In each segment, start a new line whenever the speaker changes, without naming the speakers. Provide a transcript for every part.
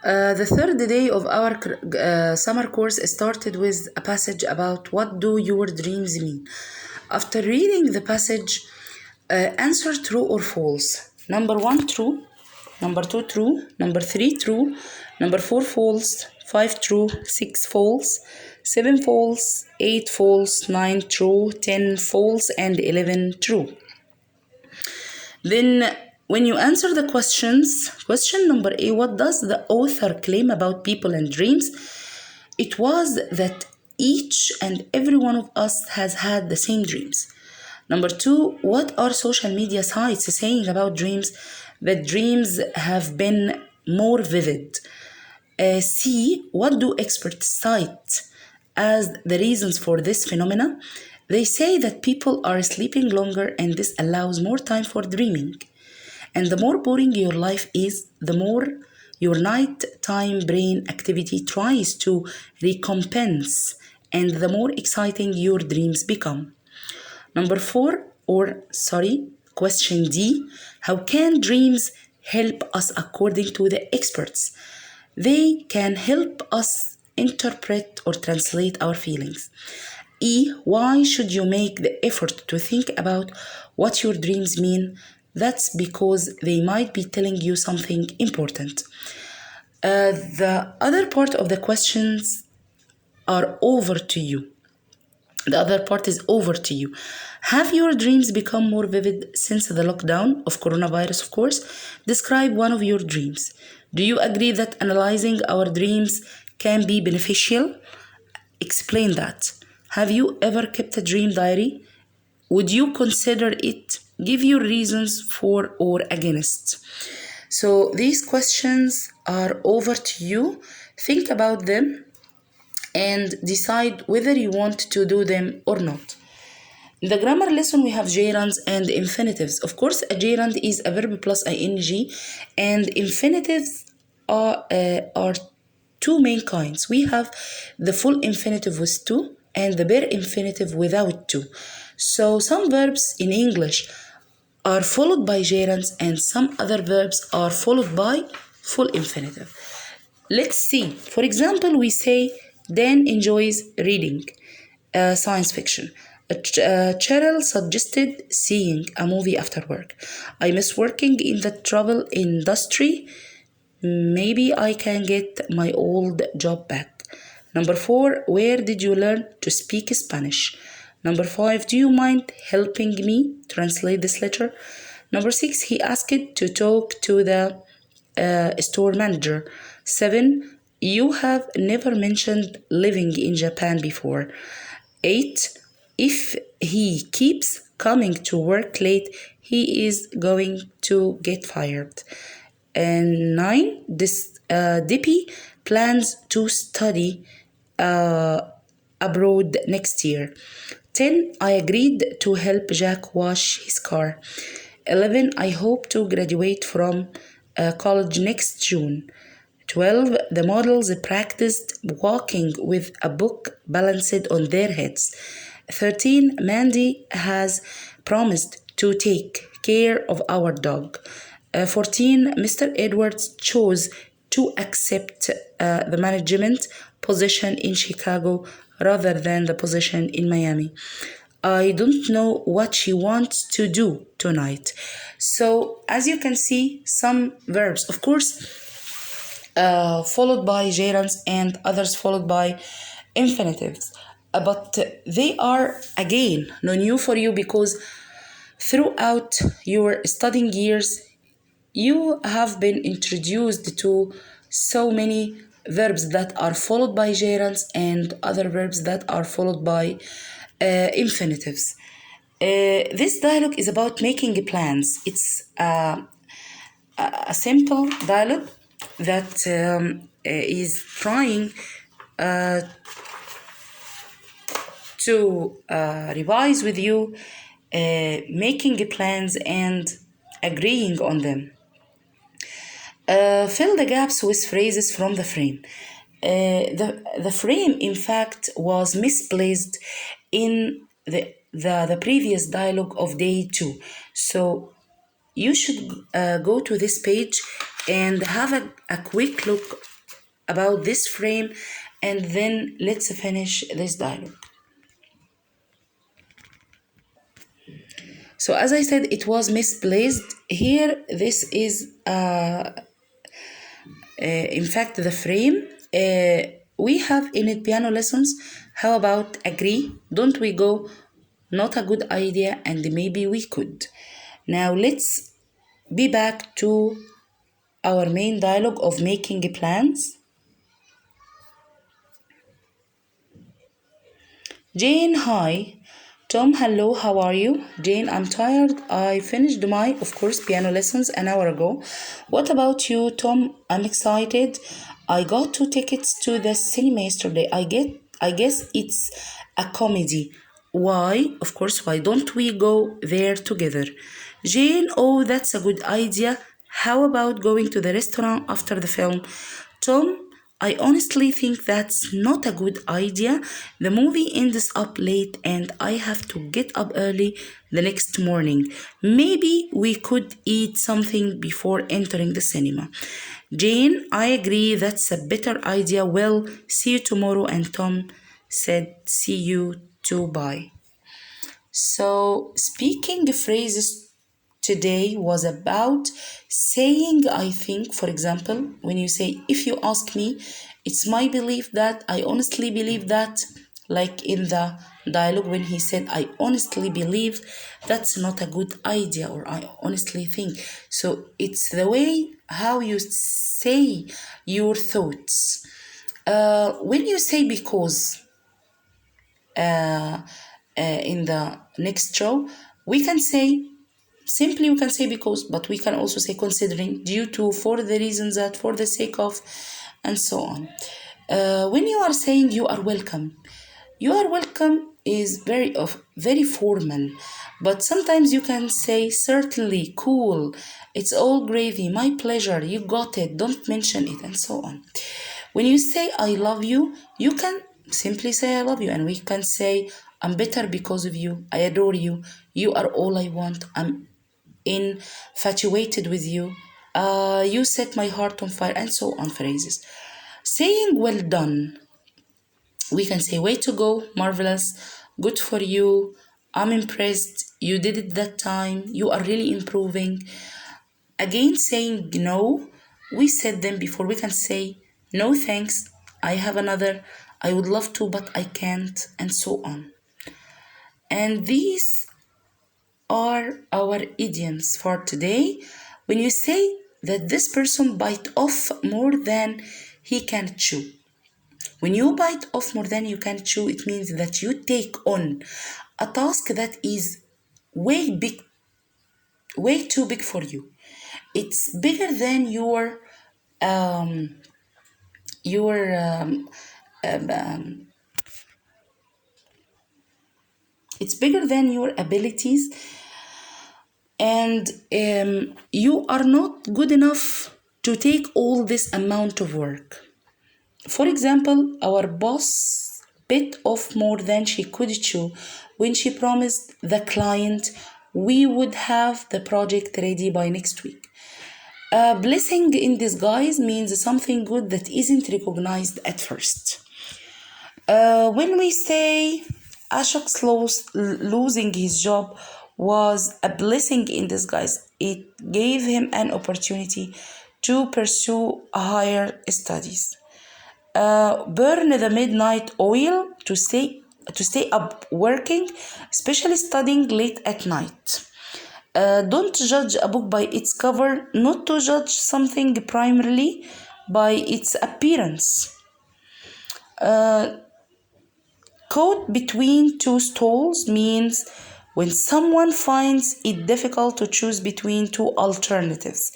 The third day of our summer course started with a passage about what do your dreams mean. After reading the passage, answer true or false. Number one, true. Number two, true. Number three, true. Number four, false. Five, true. Six, false. Seven, false. Eight, false. Nine, true. 10, false. And 11, true. Then, when you answer the questions, question number A, what does the author claim about people and dreams? It was that each and every one of us has had the same dreams. Number two, what are social media sites saying about dreams? That dreams have been more vivid. C, what do experts cite as the reasons for this phenomena? They say that people are sleeping longer and this allows more time for dreaming. And the more boring your life is, the more your nighttime brain activity tries to recompense, and the more exciting your dreams become. Question D, how can dreams help us according to the experts? They can help us interpret or translate our feelings. E, why should you make the effort to think about what your dreams mean? That's because they might be telling you something important. The other part of the questions are over to you. The other part is over to you. Have your dreams become more vivid since the lockdown of coronavirus, of course? Describe one of your dreams. Do you agree that analyzing our dreams can be beneficial? Explain that. Have you ever kept a dream diary? Would you consider it? Give your reasons for or against. So these questions are over to you. Think about them and decide whether you want to do them or not. In the grammar lesson, we have gerunds and infinitives. Of course, a gerund is a verb plus ing, and infinitives are two main kinds. We have the full infinitive with to and the bare infinitive without to. So some verbs in English are followed by gerunds and some other verbs are followed by full infinitive. Let's see. For example, we say Dan enjoys reading science fiction. Cheryl suggested seeing a movie after work. I miss working in the travel industry. Maybe I can get my old job back. Number 4, where did you learn to speak Spanish? Number 5, do you mind helping me translate this letter? Number 6, he asked to talk to the store manager. 7, you have never mentioned living in Japan before. 8, if he keeps coming to work late, he is going to get fired. And 9, Dippy plans to study abroad next year. 10, I agreed to help Jack wash his car. 11, I hope to graduate from college next June. 12, the models practiced walking with a book balanced on their heads. 13, Mandy has promised to take care of our dog. 14, Mr. Edwards chose to accept the management position in Chicago rather than the position in Miami. I don't know what she wants to do tonight. So, as you can see, some verbs, of course, followed by gerunds and others followed by infinitives. But they are, again, no new for you because throughout your studying years, you have been introduced to so many verbs that are followed by gerunds and other verbs that are followed by infinitives. This dialogue is about making plans. It's a simple dialogue that is trying to revise with you, making plans and agreeing on them. Fill the gaps with phrases from the frame. The frame, in fact, was misplaced in the previous dialogue of day 2. So you should go to this page and have a quick look about this frame, and then let's finish this dialogue. So as I said, it was misplaced. Here, this is, in fact, the frame. We have in it piano lessons. How about agree? Don't we go? Not a good idea, and maybe we could. Now let's be back to our main dialogue of making plans. Jane, hi. Tom, hello, how are you? Jane, I'm tired. I finished my, of course, piano lessons an hour ago. What about you, Tom? I'm excited. I got 2 tickets to the cinema yesterday. I guess it's a comedy. Why? Of course, why don't we go there together? Jane, oh, that's a good idea. How about going to the restaurant after the film? Tom, I honestly think that's not a good idea. The movie ends up late and I have to get up early the next morning. Maybe we could eat something before entering the cinema. Jane, I agree, that's a better idea. Well, see you tomorrow. And Tom said, see you too, bye. So, speaking phrases today was about saying, I think, for example, when you say, if you ask me, it's my belief that, I honestly believe that, like in the dialogue when he said, I honestly believe that's not a good idea, or I honestly think. So, it's the way how you say your thoughts. When you say because, in the next show, we can say simply, we can say because, but we can also say considering, due to, for the reasons that, for the sake of, and so on. When you are saying you are welcome is very formal, but sometimes you can say certainly, cool, it's all gravy, my pleasure, you got it, don't mention it, and so on. When you say I love you, you can simply say I love you, and we can say I'm better because of you, I adore you, you are all I want, I'm infatuated with you, you set my heart on fire, and so on phrases. Saying well done, we can say way to go, marvelous, good for you, I'm impressed, you did it that time, you are really improving. Again, saying no, we said them before, we can say no thanks, I have another, I would love to but I can't, and so on. And these are our idioms for today. When you say that this person bite off more than he can chew. When you bite off more than you can chew, it means that you take on a task that is way too big for you. It's bigger than um, your it's bigger than your abilities, and you are not good enough to take all this amount of work. For example, our boss bit off more than she could chew when she promised the client we would have the project ready by next week. A blessing in disguise means something good that isn't recognized at first. When we say Ashok's losing his job was a blessing in disguise, it gave him an opportunity to pursue higher studies. Burn the midnight oil to stay up working, especially studying late at night. Don't judge a book by its cover, not to judge something primarily by its appearance. Caught between two stools means when someone finds it difficult to choose between two alternatives,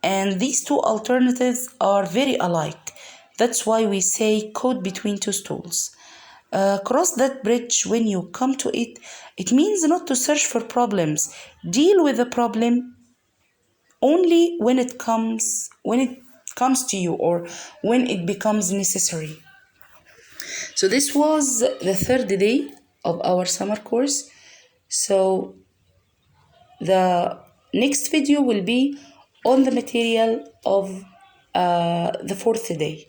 and these two alternatives are very alike. That's why we say caught between two stools. Cross that bridge when you come to it. It means not to search for problems. Deal with the problem only when it comes to you, or when it becomes necessary. So this was the third day of our summer course. So the next video will be on the material of the fourth day.